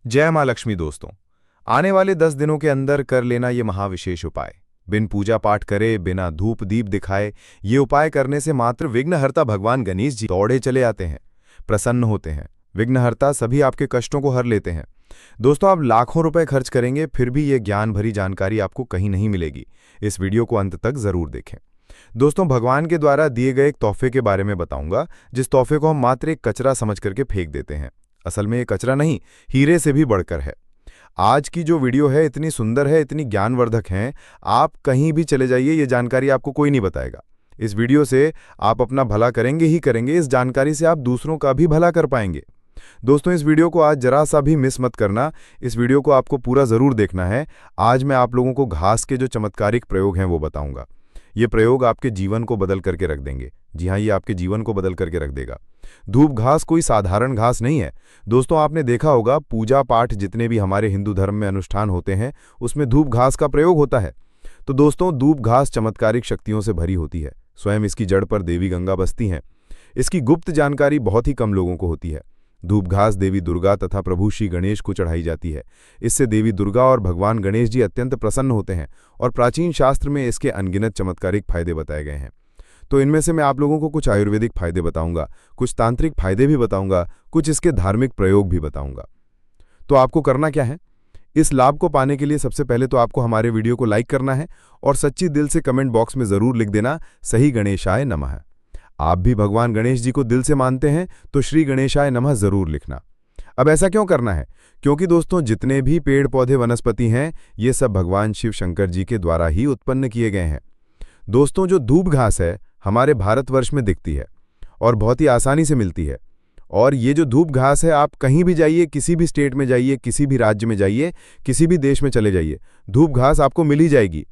जय माँ लक्ष्मी दोस्तों। आने वाले 10 दिनों के अंदर कर लेना ये महाविशेष उपाय। बिन पूजा पाठ करे, बिना धूप दीप दिखाए ये उपाय करने से मात्र विघ्नहर्ता भगवान गणेश जी दौड़े चले आते हैं, प्रसन्न होते हैं। विघ्नहर्ता सभी आपके कष्टों को हर लेते हैं। दोस्तों, आप लाखों रुपए खर्च करेंगे फिर भी ये ज्ञान भरी जानकारी आपको कहीं नहीं मिलेगी। इस वीडियो को अंत तक जरूर देखें। दोस्तों, भगवान के द्वारा दिए गए एक तोहफे के बारे में बताऊंगा, जिस तोहफे को हम मात्र एक कचरा समझ करके फेंक देते हैं। असल में ये कचरा नहीं, हीरे से भी बढ़कर है। आज की जो वीडियो है इतनी सुंदर है, इतनी ज्ञानवर्धक है, आप कहीं भी चले जाइए ये जानकारी आपको कोई नहीं बताएगा। इस वीडियो से आप अपना भला करेंगे ही करेंगे, इस जानकारी से आप दूसरों का भी भला कर पाएंगे। दोस्तों, इस वीडियो को आज जरा सा भी मिस मत करना। इस वीडियो को आपको पूरा जरूर देखना है। आज मैं आप लोगों को घास के जो चमत्कारिक प्रयोग हैं वो बताऊंगा। ये प्रयोग आपके जीवन को बदल करके रख देंगे। जी हाँ, ये आपके जीवन को बदल करके रख देगा। धूप घास कोई साधारण घास नहीं है। दोस्तों, आपने देखा होगा पूजा पाठ जितने भी हमारे हिंदू धर्म में अनुष्ठान होते हैं उसमें धूप घास का प्रयोग होता है। तो दोस्तों, धूप घास चमत्कारिक शक्तियों से भरी होती है। स्वयं इसकी जड़ पर देवी गंगा बसती हैं। इसकी गुप्त जानकारी बहुत ही कम लोगों को होती है। धूप घास देवी दुर्गा तथा प्रभु श्री गणेश को चढ़ाई जाती है। इससे देवी दुर्गा और भगवान गणेश जी अत्यंत प्रसन्न होते हैं और प्राचीन शास्त्र में इसके अनगिनत चमत्कारिक फायदे बताए गए हैं। तो इनमें से मैं आप लोगों को कुछ आयुर्वेदिक फायदे बताऊंगा, कुछ तांत्रिक फायदे भी बताऊंगा, कुछ इसके धार्मिक प्रयोग भी बताऊंगा। तो आपको करना क्या है? इस लाभ को पाने के लिए सबसे पहले तो आपको हमारे वीडियो को लाइक करना है और सच्ची दिल से कमेंट बॉक्स में जरूर लिख देना, सही गणेशाय नमः। आप भी भगवान गणेश जी को दिल से मानते हैं तो श्री गणेशाय नमः जरूर लिखना। अब ऐसा क्यों करना है? क्योंकि दोस्तों, जितने भी पेड़ पौधे वनस्पति हैं ये सब भगवान शिव शंकर जी के द्वारा ही उत्पन्न किए गए हैं। दोस्तों, जो धूप घास है हमारे भारतवर्ष में दिखती है और बहुत ही आसानी से मिलती है। और ये जो धूप घास है, आप कहीं भी जाइए, किसी भी स्टेट में जाइए, किसी भी राज्य में जाइए, किसी भी देश में चले जाइए, धूप घास आपको मिल ही जाएगी।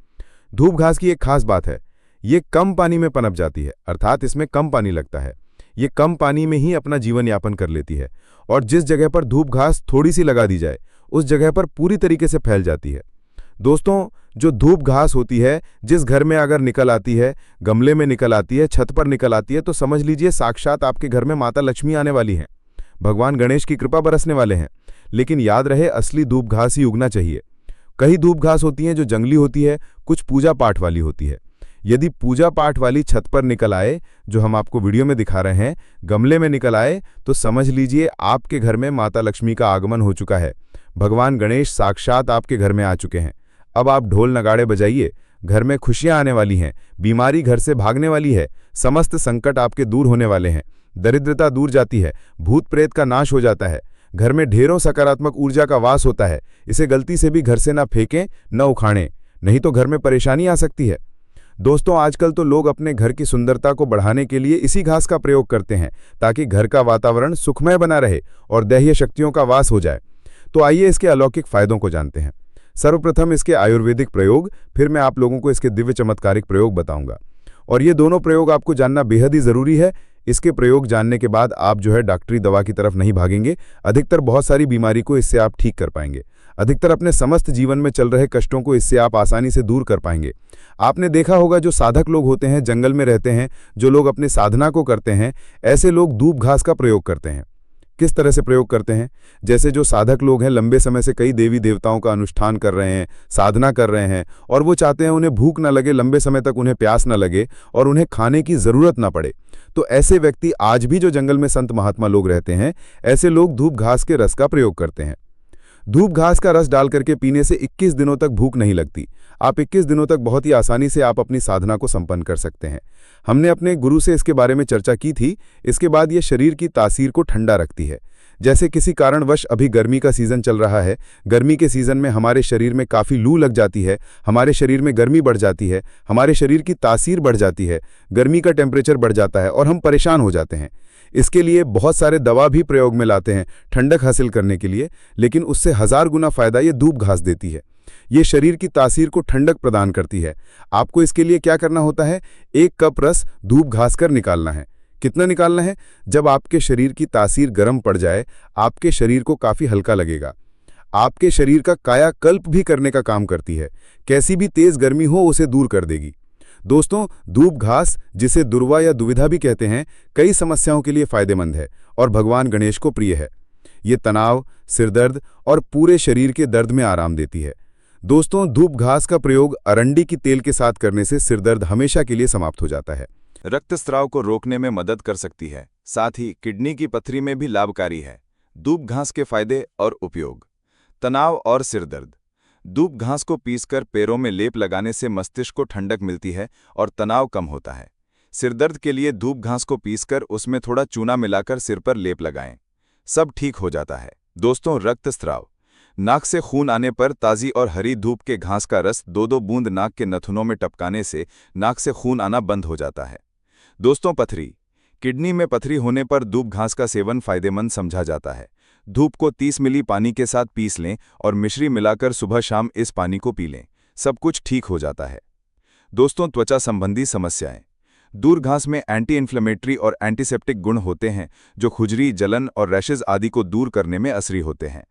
धूप घास की एक खास बात है, ये कम पानी में पनप जाती है, अर्थात इसमें कम पानी लगता है। ये कम पानी में ही अपना जीवन यापन कर लेती है और जिस जगह पर धूप घास थोड़ी सी लगा दी जाए उस जगह पर पूरी तरीके से फैल जाती है। दोस्तों, जो धूप घास होती है जिस घर में अगर निकल आती है, गमले में निकल आती है, छत पर निकल आती है, तो समझ लीजिए साक्षात आपके घर में माता लक्ष्मी आने वाली हैं, भगवान गणेश की कृपा बरसने वाले हैं। लेकिन याद रहे, असली धूप घास ही उगना चाहिए। कई धूप घास होती हैं जो जंगली होती है, कुछ पूजा पाठ वाली होती है। यदि पूजा पाठ वाली छत पर निकल आए, जो हम आपको वीडियो में दिखा रहे हैं, गमले में निकल आए, तो समझ लीजिए आपके घर में माता लक्ष्मी का आगमन हो चुका है। भगवान गणेश साक्षात आपके घर में आ चुके हैं। अब आप ढोल नगाड़े बजाइए, घर में खुशियां आने वाली हैं, बीमारी घर से भागने वाली है, समस्त संकट आपके दूर होने वाले हैं, दरिद्रता दूर जाती है, भूत प्रेत का नाश हो जाता है, घर में ढेरों सकारात्मक ऊर्जा का वास होता है। इसे गलती से भी घर से ना फेंकें, न उखाड़ें, नहीं तो घर में परेशानी आ सकती है। दोस्तों, आजकल तो लोग अपने घर की सुंदरता को बढ़ाने के लिए इसी घास का प्रयोग करते हैं ताकि घर का वातावरण सुखमय बना रहे और दैवीय शक्तियों का वास हो जाए। तो आइए इसके अलौकिक फायदों को जानते हैं। सर्वप्रथम इसके आयुर्वेदिक प्रयोग, फिर मैं आप लोगों को इसके दिव्य चमत्कारिक प्रयोग बताऊंगा। और ये दोनों प्रयोग आपको जानना बेहद ही जरूरी है। इसके प्रयोग जानने के बाद आप जो है डॉक्टरी दवा की तरफ नहीं भागेंगे। अधिकतर बहुत सारी बीमारी को इससे आप ठीक कर पाएंगे। अधिकतर अपने समस्त जीवन में चल रहे कष्टों को इससे आप आसानी से दूर कर पाएंगे। आपने देखा होगा जो साधक लोग होते हैं, जंगल में रहते हैं, जो लोग अपने साधना को करते हैं, ऐसे लोग धूप घास का प्रयोग करते हैं। किस तरह से प्रयोग करते हैं? जैसे जो साधक लोग हैं, लंबे समय से कई देवी देवताओं का अनुष्ठान कर रहे हैं, साधना कर रहे हैं, और वो चाहते हैं उन्हें भूख ना लगे, लंबे समय तक उन्हें प्यास ना लगे और उन्हें खाने की जरूरत ना पड़े। तो ऐसे व्यक्ति, आज भी जो जंगल में संत महात्मा लोग रहते हैं, ऐसे लोग धूप घास के रस का प्रयोग करते हैं। धूप घास का रस डाल करके पीने से 21 दिनों तक भूख नहीं लगती। आप 21 दिनों तक बहुत ही आसानी से आप अपनी साधना को संपन्न कर सकते हैं। हमने अपने गुरु से इसके बारे में चर्चा की थी। इसके बाद ये शरीर की तासीर को ठंडा रखती है। जैसे किसी कारणवश अभी गर्मी का सीजन चल रहा है, गर्मी के सीजन में हमारे शरीर में काफ़ी लू लग जाती है, हमारे शरीर में गर्मी बढ़ जाती है, हमारे शरीर की तासीर बढ़ जाती है, गर्मी का टेम्परेचर बढ़ जाता है और हम परेशान हो जाते हैं। इसके लिए बहुत सारे दवा भी प्रयोग में लाते हैं ठंडक हासिल करने के लिए, लेकिन उससे 1000 गुना फायदा ये धूप घास देती है। ये शरीर की तासीर को ठंडक प्रदान करती है। आपको इसके लिए क्या करना होता है? 1 कप रस धूप घास कर निकालना है। कितना निकालना है? जब आपके शरीर की तासीर गर्म पड़ जाए, आपके शरीर को काफ़ी हल्का लगेगा। आपके शरीर का कायाकल्प भी करने का काम करती है। कैसी भी तेज गर्मी हो उसे दूर कर देगी। दोस्तों, धूप घास, जिसे दुर्वा या दुविधा भी कहते हैं, कई समस्याओं के लिए फायदेमंद है और भगवान गणेश को प्रिय है। ये तनाव, सिरदर्द और पूरे शरीर के दर्द में आराम देती है। दोस्तों, धूप घास का प्रयोग अरंडी की तेल के साथ करने से सिरदर्द हमेशा के लिए समाप्त हो जाता है। रक्तस्राव को रोकने में मदद कर सकती है, साथ ही किडनी की पथरी में भी लाभकारी है। दूब घास के फायदे और उपयोग। तनाव और सिरदर्द। दूब घास को पीसकर पैरों में लेप लगाने से मस्तिष्क को ठंडक मिलती है और तनाव कम होता है। सिरदर्द के लिए दूब घास को पीसकर उसमें थोड़ा चूना मिलाकर सिर पर लेप लगाएं, सब ठीक हो जाता है। दोस्तों, रक्तस्राव। नाक से खून आने पर ताज़ी और हरी धूप के घास का रस 2-2 बूंद नाक के नथुनों में टपकाने से नाक से खून आना बंद हो जाता है। दोस्तों, पथरी। किडनी में पथरी होने पर दूब घास का सेवन फायदेमंद समझा जाता है। धूप को 30 मिली पानी के साथ पीस लें और मिश्री मिलाकर सुबह शाम इस पानी को पी लें, सब कुछ ठीक हो जाता है। दोस्तों, त्वचा संबंधी समस्याएं। दूब घास में एंटी इन्फ्लेमेटरी और एंटीसेप्टिक गुण होते हैं जो खुजली, जलन और रैशेज आदि को दूर करने में असरी होते हैं।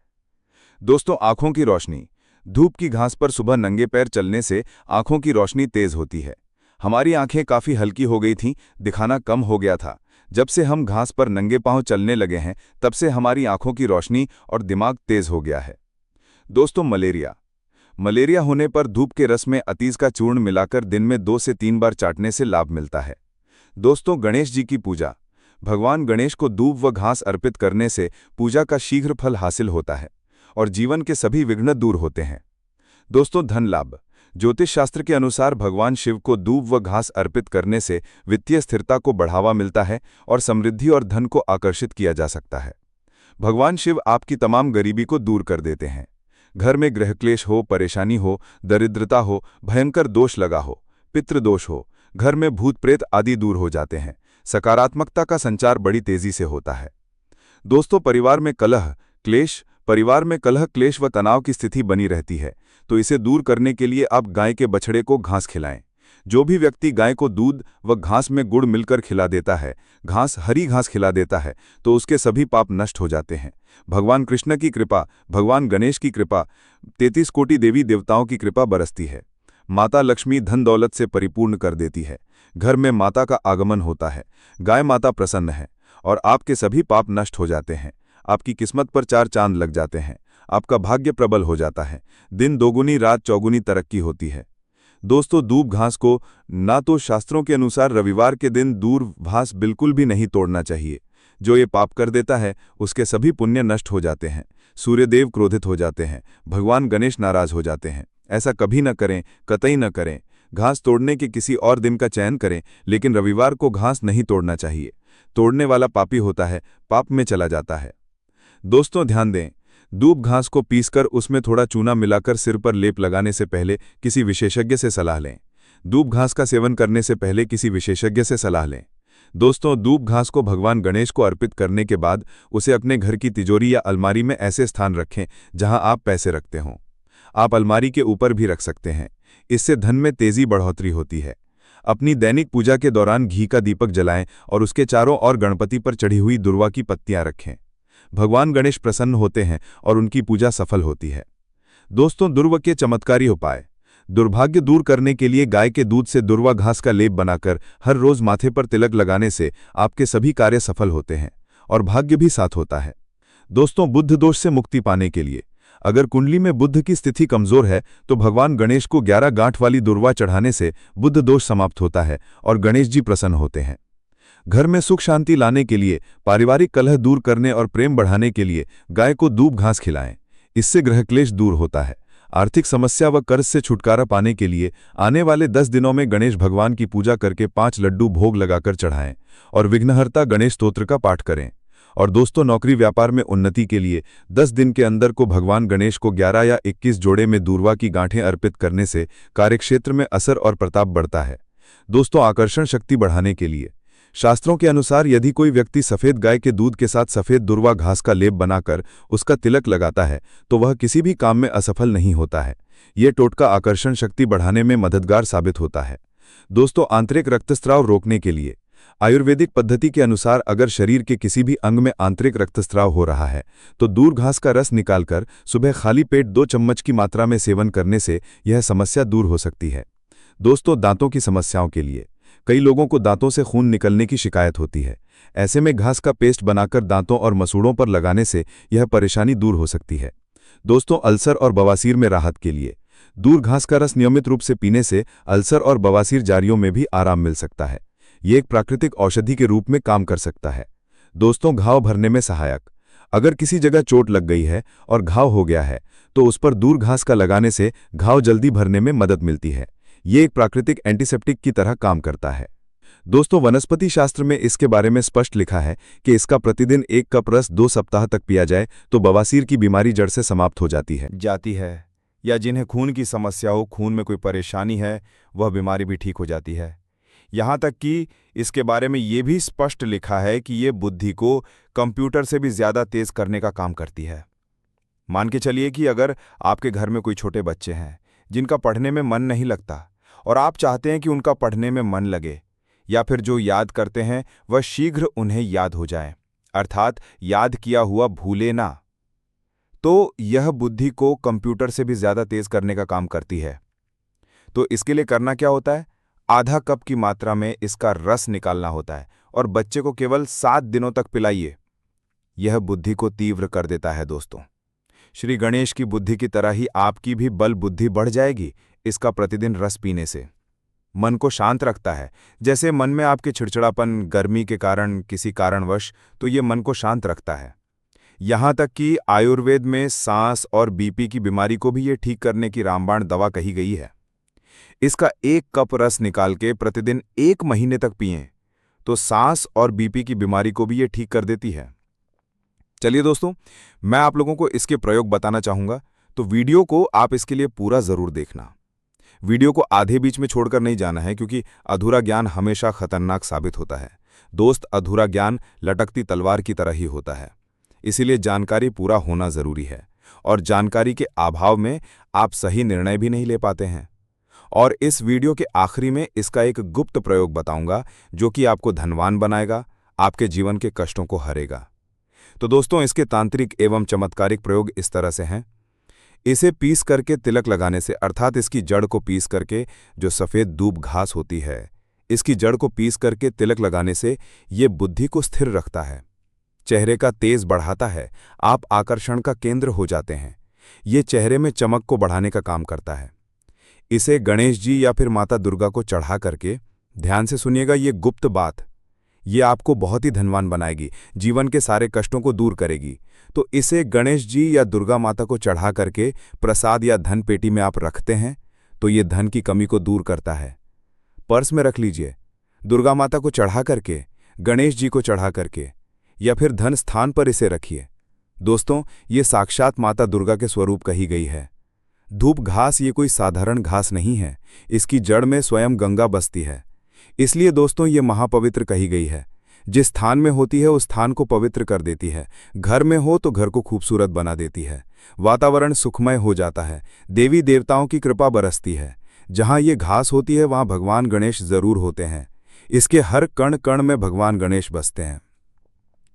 दोस्तों, आंखों की रोशनी। धूप की घास पर सुबह नंगे पैर चलने से आंखों की रोशनी तेज होती है। हमारी आंखें काफ़ी हल्की हो गई थीं, दिखाना कम हो गया था। जब से हम घास पर नंगे पांव चलने लगे हैं, तब से हमारी आंखों की रोशनी और दिमाग तेज हो गया है। दोस्तों, मलेरिया। मलेरिया होने पर धूप के रस में अतीस का चूर्ण मिलाकर दिन में 2 से 3 बार चाटने से लाभ मिलता है। दोस्तों, गणेश जी की पूजा। भगवान गणेश को दूब व घास अर्पित करने से पूजा का शीघ्र फल हासिल होता है और जीवन के सभी विघ्न दूर होते हैं। दोस्तों, धन लाभ। ज्योतिष शास्त्र के अनुसार भगवान शिव को दूब व घास अर्पित करने से वित्तीय स्थिरता को बढ़ावा मिलता है और समृद्धि और धन को आकर्षित किया जा सकता है। भगवान शिव आपकी तमाम गरीबी को दूर कर देते हैं। घर में गृहक्लेश हो, परेशानी हो, दरिद्रता हो, भयंकर दोष लगा हो, पितृदोष हो, घर में भूत प्रेत आदि दूर हो जाते हैं। सकारात्मकता का संचार बड़ी तेजी से होता है। दोस्तों, परिवार में कलह क्लेश व तनाव की स्थिति बनी रहती है, तो इसे दूर करने के लिए आप गाय के बछड़े को घास खिलाएं। जो भी व्यक्ति गाय को दूध व घास में गुड़ मिलकर खिला देता है, हरी घास खिला देता है, तो उसके सभी पाप नष्ट हो जाते हैं। भगवान कृष्ण की कृपा, भगवान गणेश की कृपा, 33 कोटि देवी देवताओं की कृपा बरसती है। माता लक्ष्मी धन दौलत से परिपूर्ण कर देती है। घर में माता का आगमन होता है। गाय माता प्रसन्न है और आपके सभी पाप नष्ट हो जाते हैं। आपकी किस्मत पर 4 चांद लग जाते हैं। आपका भाग्य प्रबल हो जाता है। दिन दोगुनी रात चौगुनी तरक्की होती है। दोस्तों, दूब घास को ना तो शास्त्रों के अनुसार रविवार के दिन दूब घास बिल्कुल भी नहीं तोड़ना चाहिए। जो ये पाप कर देता है उसके सभी पुण्य नष्ट हो जाते हैं। सूर्यदेव क्रोधित हो जाते हैं, भगवान गणेश नाराज हो जाते हैं। ऐसा कभी न करें, कतई न करें। घास तोड़ने के किसी और दिन का चयन करें, लेकिन रविवार को घास नहीं तोड़ना चाहिए। तोड़ने वाला पापी होता है, पाप में चला जाता है। दोस्तों, ध्यान दें, दूब घास को पीसकर उसमें थोड़ा चूना मिलाकर सिर पर लेप लगाने से पहले किसी विशेषज्ञ से सलाह लें। दूब घास का सेवन करने से पहले किसी विशेषज्ञ से सलाह लें। दोस्तों, दूब घास को भगवान गणेश को अर्पित करने के बाद उसे अपने घर की तिजोरी या अलमारी में ऐसे स्थान रखें जहां आप पैसे रखते हों। आप अलमारी के ऊपर भी रख सकते हैं। इससे धन में तेजी बढ़ोतरी होती है। अपनी दैनिक पूजा के दौरान घी का दीपक जलाएं और उसके चारों ओर गणपति पर चढ़ी हुई दुर्वा की पत्तियां रखें। भगवान गणेश प्रसन्न होते हैं और उनकी पूजा सफल होती है। दोस्तों, दुर्वा के चमत्कारी उपाय। दुर्भाग्य दूर करने के लिए गाय के दूध से दुर्वा घास का लेप बनाकर हर रोज माथे पर तिलक लगाने से आपके सभी कार्य सफल होते हैं और भाग्य भी साथ होता है। दोस्तों, बुद्ध दोष से मुक्ति पाने के लिए अगर कुंडली में बुद्ध की स्थिति कमजोर है तो भगवान गणेश को 11 गांठ वाली दुर्वा चढ़ाने से बुद्ध दोष समाप्त होता है और गणेश जी प्रसन्न होते हैं। घर में सुख शांति लाने के लिए, पारिवारिक कलह दूर करने और प्रेम बढ़ाने के लिए गाय को दूब घास खिलाएं। इससे गृहक्लेश दूर होता है। आर्थिक समस्या व कर्ज से छुटकारा पाने के लिए आने वाले 10 दिनों में गणेश भगवान की पूजा करके 5 लड्डू भोग लगाकर चढ़ाएं और विघ्नहर्ता गणेश स्तोत्र का पाठ करें। और दोस्तों, नौकरी व्यापार में उन्नति के लिए 10 दिन के अंदर को भगवान गणेश को 11 या 21 जोड़े में दूर्वा की गांठें अर्पित करने से कार्यक्षेत्र में असर और प्रताप बढ़ता है। दोस्तों, आकर्षण शक्ति बढ़ाने के लिए शास्त्रों के अनुसार यदि कोई व्यक्ति सफेद गाय के दूध के साथ सफेद दुर्वा घास का लेप बनाकर उसका तिलक लगाता है तो वह किसी भी काम में असफल नहीं होता है। ये टोटका आकर्षण शक्ति बढ़ाने में मददगार साबित होता है। दोस्तों, आंतरिक रक्तस्राव रोकने के लिए आयुर्वेदिक पद्धति के अनुसार अगर शरीर के किसी भी अंग में आंतरिक रक्तस्राव हो रहा है तो दूब घास का रस निकालकर सुबह खाली पेट 2 चम्मच की मात्रा में सेवन करने से यह समस्या दूर हो सकती है। दोस्तों, दांतों की समस्याओं के लिए कई लोगों को दांतों से खून निकलने की शिकायत होती है। ऐसे में घास का पेस्ट बनाकर दांतों और मसूड़ों पर लगाने से यह परेशानी दूर हो सकती है। दोस्तों, अल्सर और बवासीर में राहत के लिए दूर घास का रस नियमित रूप से पीने से अल्सर और बवासीर जारियों में भी आराम मिल सकता है। ये एक प्राकृतिक औषधि के रूप में काम कर सकता है। दोस्तों, घाव भरने में सहायक। अगर किसी जगह चोट लग गई है और घाव हो गया है तो उस पर दूर घास का लगाने से घाव जल्दी भरने में मदद मिलती है। ये एक प्राकृतिक एंटीसेप्टिक की तरह काम करता है। दोस्तों, वनस्पति शास्त्र में इसके बारे में स्पष्ट लिखा है कि इसका प्रतिदिन 1 कप रस 2 सप्ताह तक पिया जाए तो बवासीर की बीमारी जड़ से समाप्त हो जाती है या जिन्हें खून की समस्या हो, खून में कोई परेशानी है, वह बीमारी भी ठीक हो जाती है। यहाँ तक कि इसके बारे में ये भी स्पष्ट लिखा है कि ये बुद्धि को कंप्यूटर से भी ज़्यादा तेज करने का काम करती है। मान के चलिए कि अगर आपके घर में कोई छोटे बच्चे हैं जिनका पढ़ने में मन नहीं लगता और आप चाहते हैं कि उनका पढ़ने में मन लगे, या फिर जो याद करते हैं वह शीघ्र उन्हें याद हो जाए, अर्थात याद किया हुआ भूले ना, तो यह बुद्धि को कंप्यूटर से भी ज़्यादा तेज करने का काम करती है। तो इसके लिए करना क्या होता है? आधा कप की मात्रा में इसका रस निकालना होता है और बच्चे को केवल 7 दिनों तक पिलाइए। यह बुद्धि को तीव्र कर देता है। दोस्तों, श्री गणेश की बुद्धि की तरह ही आपकी भी बल बुद्धि बढ़ जाएगी इसका प्रतिदिन रस पीने से। मन को शांत रखता है। जैसे मन में आपके चिड़चिड़ापन, गर्मी के कारण, किसी कारणवश, तो ये मन को शांत रखता है। यहाँ तक कि आयुर्वेद में सांस और बीपी की बीमारी को भी ये ठीक करने की रामबाण दवा कही गई है। इसका 1 कप रस निकाल के प्रतिदिन 1 महीने तक पिएं तो सांस और बीपी की बीमारी को भी ये ठीक कर देती है। चलिए दोस्तों, मैं आप लोगों को इसके प्रयोग बताना चाहूंगा, तो वीडियो को आप इसके लिए पूरा जरूर देखना। वीडियो को आधे बीच में छोड़कर नहीं जाना है, क्योंकि अधूरा ज्ञान हमेशा खतरनाक साबित होता है। दोस्त, अधूरा ज्ञान लटकती तलवार की तरह ही होता है। इसीलिए जानकारी पूरा होना जरूरी है, और जानकारी के अभाव में आप सही निर्णय भी नहीं ले पाते हैं। और इस वीडियो के आखिरी में इसका एक गुप्त प्रयोग बताऊंगा जो कि आपको धनवान बनाएगा, आपके जीवन के कष्टों को हरेगा। तो दोस्तों, इसके तांत्रिक एवं चमत्कारिक प्रयोग इस तरह से हैं। इसे पीस करके तिलक लगाने से, अर्थात इसकी जड़ को पीस करके, जो सफ़ेद दूब घास होती है, इसकी जड़ को पीस करके तिलक लगाने से ये बुद्धि को स्थिर रखता है, चेहरे का तेज बढ़ाता है, आप आकर्षण का केंद्र हो जाते हैं। ये चेहरे में चमक को बढ़ाने का काम करता है। इसे गणेश जी या फिर माता दुर्गा को चढ़ा करके, ध्यान से सुनिएगा ये गुप्त बात, ये आपको बहुत ही धनवान बनाएगी, जीवन के सारे कष्टों को दूर करेगी। तो इसे गणेश जी या दुर्गा माता को चढ़ा करके प्रसाद या धन पेटी में आप रखते हैं तो ये धन की कमी को दूर करता है। पर्स में रख लीजिए, दुर्गा माता को चढ़ा करके, गणेश जी को चढ़ा करके, या फिर धन स्थान पर इसे रखिए। दोस्तों, ये साक्षात माता दुर्गा के स्वरूप कही गई है। धूप घास ये कोई साधारण घास नहीं है, इसकी जड़ में स्वयं गंगा बसती है। इसलिए दोस्तों, ये महापवित्र कही गई है। जिस स्थान में होती है उस स्थान को पवित्र कर देती है। घर में हो तो घर को खूबसूरत बना देती है, वातावरण सुखमय हो जाता है, देवी देवताओं की कृपा बरसती है। जहाँ ये घास होती है वहाँ भगवान गणेश जरूर होते हैं। इसके हर कण कण में भगवान गणेश बसते हैं।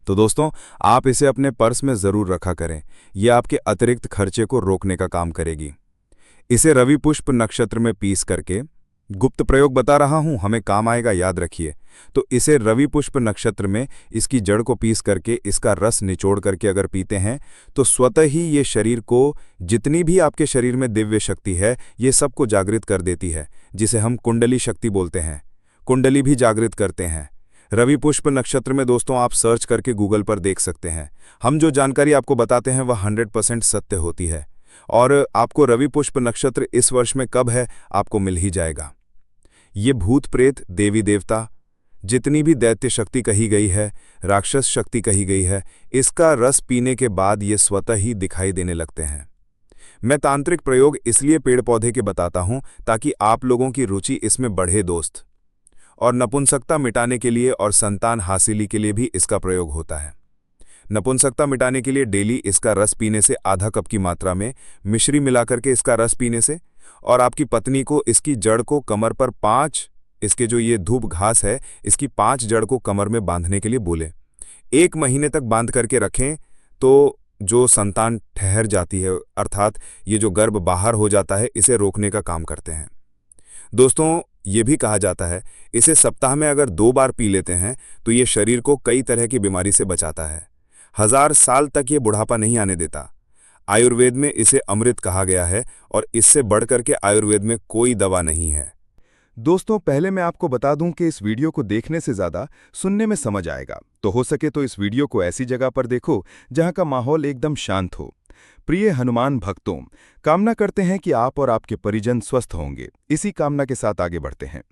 तो दोस्तों, आप इसे अपने पर्स में जरूर रखा करें, यह आपके अतिरिक्त खर्चे को रोकने का काम करेगी। इसे रवि पुष्प नक्षत्र में पीस करके, गुप्त प्रयोग बता रहा हूं, हमें काम आएगा, याद रखिए। तो इसे रवि पुष्प नक्षत्र में इसकी जड़ को पीस करके, इसका रस निचोड़ करके अगर पीते हैं तो स्वतः ही ये शरीर को, जितनी भी आपके शरीर में दिव्य शक्ति है, ये सबको जागृत कर देती है, जिसे हम कुंडली शक्ति बोलते हैं। कुंडली भी जागृत करते हैं। रवि पुष्प नक्षत्र में दोस्तों आप सर्च करके गूगल पर देख सकते हैं। हम जो जानकारी आपको बताते हैं वह 100% सत्य होती है, और आपको रवि पुष्प नक्षत्र इस वर्ष में कब है आपको मिल ही जाएगा। ये भूत प्रेत, देवी देवता, जितनी भी दैत्य शक्ति कही गई है, राक्षस शक्ति कही गई है, इसका रस पीने के बाद ये स्वतः ही दिखाई देने लगते हैं। मैं तांत्रिक प्रयोग इसलिए पेड़ पौधे के बताता हूं ताकि आप लोगों की रुचि इसमें बढ़े दोस्त। और नपुंसकता मिटाने के लिए और संतान हासिली के लिए भी इसका प्रयोग होता है। नपुंसकता मिटाने के लिए डेली इसका रस पीने से, आधा कप की मात्रा में मिश्री मिलाकर के इसका रस पीने से, और आपकी पत्नी को इसकी जड़ को कमर पर 5, इसके जो ये धूप घास है, इसकी 5 जड़ को कमर में बांधने के लिए बोले। 1 महीने तक बांध करके रखें तो जो संतान ठहर जाती है, अर्थात ये जो गर्भ बाहर हो जाता है, इसे रोकने का काम करते हैं। दोस्तों, ये भी कहा जाता है इसे सप्ताह में अगर 2 बार पी लेते हैं तो ये शरीर को कई तरह की बीमारी से बचाता है। 1000 साल तक ये बुढ़ापा नहीं आने देता। आयुर्वेद में इसे अमृत कहा गया है और इससे बढ़कर के आयुर्वेद में कोई दवा नहीं है। दोस्तों, पहले मैं आपको बता दूं कि इस वीडियो को देखने से ज़्यादा सुनने में समझ आएगा, तो हो सके तो इस वीडियो को ऐसी जगह पर देखो जहां का माहौल एकदम शांत हो। प्रिय हनुमान भक्तों, कामना करते हैं कि आप और आपके परिजन स्वस्थ होंगे। इसी कामना के साथ आगे बढ़ते हैं।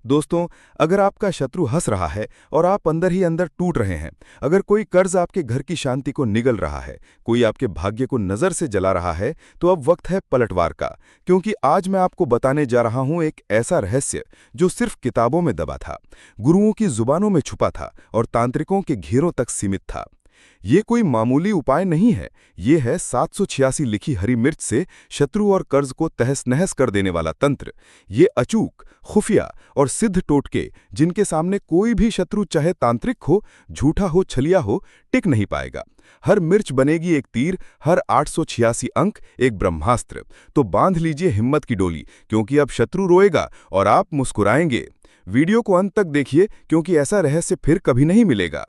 दोस्तों, अगर आपका शत्रु हंस रहा है और आप अंदर ही अंदर टूट रहे हैं, अगर कोई कर्ज आपके घर की शांति को निगल रहा है, कोई आपके भाग्य को नजर से जला रहा है, तो अब वक्त है पलटवार का, क्योंकि आज मैं आपको बताने जा रहा हूं एक ऐसा रहस्य जो सिर्फ किताबों में दबा था, गुरुओं की जुबानों में छुपा था और तांत्रिकों के घेरों तक सीमित था। ये कोई मामूली उपाय नहीं है, ये है 786 लिखी हरी मिर्च से शत्रु और कर्ज को तहस नहस कर देने वाला तंत्र। ये अचूक, खुफिया और सिद्ध टोटके जिनके सामने कोई भी शत्रु चाहे तांत्रिक हो, झूठा हो, छलिया हो, टिक नहीं पाएगा। हर मिर्च बनेगी एक तीर, हर 886 अंक एक ब्रह्मास्त्र। तो बांध लीजिए हिम्मत की डोली, क्योंकि अब शत्रु रोएगा और आप मुस्कुराएंगे। वीडियो को अंत तक देखिए, क्योंकि ऐसा रहस्य फिर कभी नहीं मिलेगा।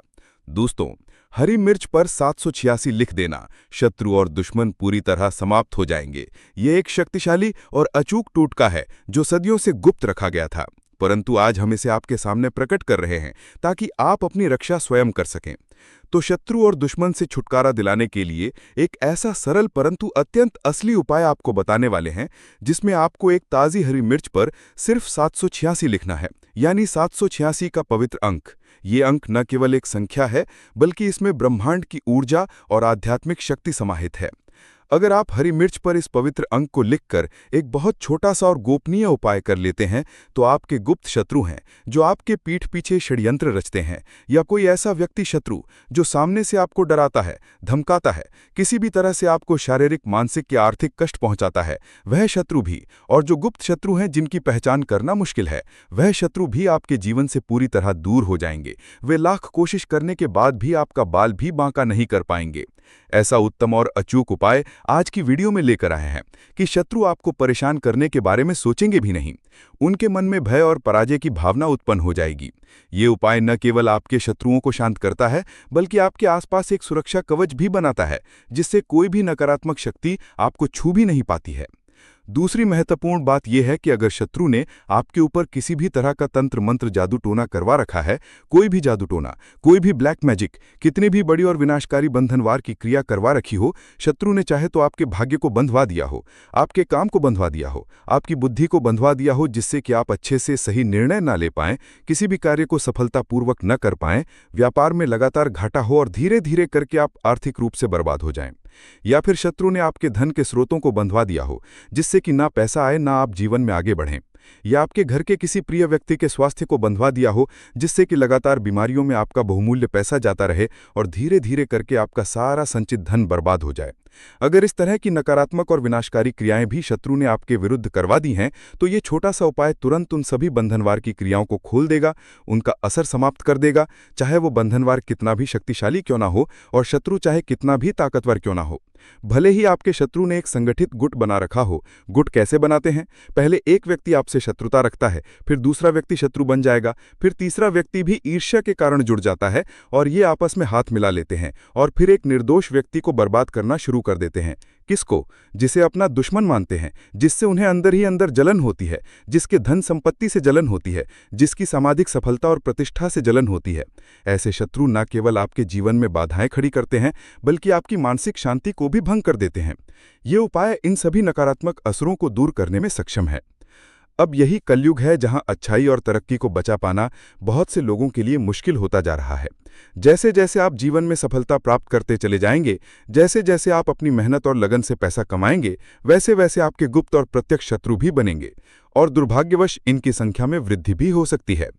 दोस्तों, हरी मिर्च पर 786 लिख देना, शत्रु और दुश्मन पूरी तरह समाप्त हो जाएंगे। ये एक शक्तिशाली और अचूक टोटका है जो सदियों से गुप्त रखा गया था, परंतु आज हम इसे आपके सामने प्रकट कर रहे हैं ताकि आप अपनी रक्षा स्वयं कर सकें। तो शत्रु और दुश्मन से छुटकारा दिलाने के लिए एक ऐसा सरल परंतु अत्यंत असली उपाय आपको बताने वाले हैं, जिसमें आपको एक ताज़ी हरी मिर्च पर सिर्फ 786 लिखना है, यानी 786 का पवित्र अंक। ये अंक न केवल एक संख्या है, बल्कि इसमें ब्रह्मांड की ऊर्जा और आध्यात्मिक शक्ति समाहित है। अगर आप हरी मिर्च पर इस पवित्र अंक को लिखकर एक बहुत छोटा सा और गोपनीय उपाय कर लेते हैं, तो आपके गुप्त शत्रु हैं जो आपके पीठ पीछे षड्यंत्र रचते हैं, या कोई ऐसा व्यक्ति शत्रु जो सामने से आपको डराता है, धमकाता है, किसी भी तरह से आपको शारीरिक, मानसिक या आर्थिक कष्ट पहुंचाता है, वह शत्रु भी, और जो गुप्त शत्रु हैं जिनकी पहचान करना मुश्किल है, वह शत्रु भी आपके जीवन से पूरी तरह दूर हो जाएंगे। वे लाख कोशिश करने के बाद भी आपका बाल भी बांका नहीं कर पाएंगे। ऐसा उत्तम और अचूक उपाय आज की वीडियो में लेकर आए हैं कि शत्रु आपको परेशान करने के बारे में सोचेंगे भी नहीं। उनके मन में भय और पराजय की भावना उत्पन्न हो जाएगी। ये उपाय न केवल आपके शत्रुओं को शांत करता है, बल्कि आपके आसपास एक सुरक्षा कवच भी बनाता है, जिससे कोई भी नकारात्मक शक्ति आपको छू भी नहीं पाती है। दूसरी महत्वपूर्ण बात यह है कि अगर शत्रु ने आपके ऊपर किसी भी तरह का तंत्र मंत्र जादू टोना करवा रखा है, कोई भी जादू टोना, कोई भी ब्लैक मैजिक, कितनी भी बड़ी और विनाशकारी बंधनवार की क्रिया करवा रखी हो, शत्रु ने चाहे तो आपके भाग्य को बंधवा दिया हो, आपके काम को बंधवा दिया हो, आपकी बुद्धि को बंधवा दिया हो, जिससे कि आप अच्छे से सही निर्णय ना ले पाएं, किसी भी कार्य को सफलतापूर्वक न कर पाएं, व्यापार में लगातार घाटा हो और धीरे धीरे करके आप आर्थिक रूप से बर्बाद हो जाएं। या फिर शत्रु ने आपके धन के स्रोतों को बंधवा दिया हो, जिससे कि ना पैसा आए, ना आप जीवन में आगे बढ़ें। या आपके घर के किसी प्रिय व्यक्ति के स्वास्थ्य को बंधवा दिया हो, जिससे कि लगातार बीमारियों में आपका बहुमूल्य पैसा जाता रहे और धीरे धीरे करके आपका सारा संचित धन बर्बाद हो जाए। अगर इस तरह की नकारात्मक और विनाशकारी क्रियाएं भी शत्रु ने आपके विरुद्ध करवा दी हैं, तो ये छोटा सा उपाय तुरंत उन सभी बंधनवार की क्रियाओं को खोल देगा, उनका असर समाप्त कर देगा, चाहे वो बंधनवार कितना भी शक्तिशाली क्यों ना हो और शत्रु चाहे कितना भी ताकतवर क्यों ना हो। भले ही आपके शत्रु ने एक संगठित गुट बना रखा हो। गुट कैसे बनाते हैं? पहले एक व्यक्ति आपसे शत्रुता रखता है, फिर दूसरा व्यक्ति शत्रु बन जाएगा, फिर तीसरा व्यक्ति भी ईर्ष्या के कारण जुड़ जाता है और ये आपस में हाथ मिला लेते हैं और फिर एक निर्दोष व्यक्ति को बर्बाद करना शुरू कर देते हैं। किसको? जिसे अपना दुश्मन मानते हैं, जिससे उन्हें अंदर ही अंदर जलन होती है, जिसके धन संपत्ति से जलन होती है, जिसकी सामाजिक सफलता और प्रतिष्ठा से जलन होती है। ऐसे शत्रु न केवल आपके जीवन में बाधाएं खड़ी करते हैं, बल्कि आपकी मानसिक शांति को भी भंग कर देते हैं। ये उपाय इन सभी नकारात्मक असरों को दूर करने में सक्षम है। अब यही कलयुग है जहां अच्छाई और तरक्की को बचा पाना बहुत से लोगों के लिए मुश्किल होता जा रहा है। जैसे जैसे आप जीवन में सफलता प्राप्त करते चले जाएंगे, जैसे जैसे आप अपनी मेहनत और लगन से पैसा कमाएंगे, वैसे वैसे आपके गुप्त और प्रत्यक्ष शत्रु भी बनेंगे और दुर्भाग्यवश इनकी संख्या में वृद्धि भी हो सकती है।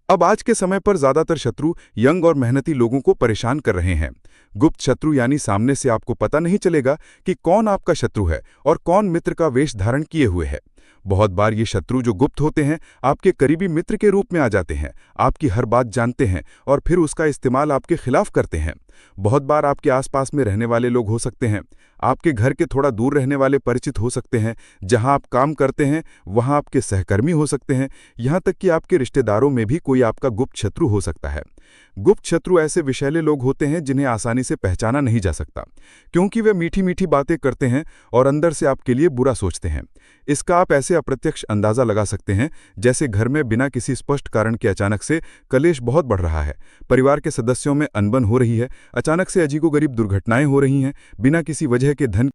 अब आज के समय पर ज्यादातर शत्रु यंग और मेहनती लोगों को परेशान कर रहे हैं। गुप्त शत्रु यानी सामने से आपको पता नहीं चलेगा कि कौन आपका शत्रु है और कौन मित्र का वेश धारण किए हुए है। बहुत बार ये शत्रु जो गुप्त होते हैं आपके करीबी मित्र के रूप में आ जाते हैं, आपकी हर बात जानते हैं और फिर उसका इस्तेमाल आपके खिलाफ करते हैं। बहुत बार आपके आसपास में रहने वाले लोग हो सकते हैं, आपके घर के थोड़ा दूर रहने वाले परिचित हो सकते हैं, जहां आप काम करते हैं वहां आपके सहकर्मी हो सकते हैं, यहां तक कि आपके रिश्तेदारों में भी कोई आपका गुप्त शत्रु हो सकता है। गुप्त शत्रु ऐसे विषैले लोग होते हैं जिन्हें आसानी से पहचाना नहीं जा सकता, क्योंकि वे मीठी मीठी बातें करते हैं और अंदर से आपके लिए बुरा सोचते हैं। इसका आप ऐसे अप्रत्यक्ष अंदाजा लगा सकते हैं जैसे घर में बिना किसी स्पष्ट कारण के अचानक से कलेश बहुत बढ़ रहा है, परिवार के सदस्यों में अनबन हो रही है, अचानक से अजीबोगरीब दुर्घटनाएं हो रही हैं, बिना किसी वजह के धन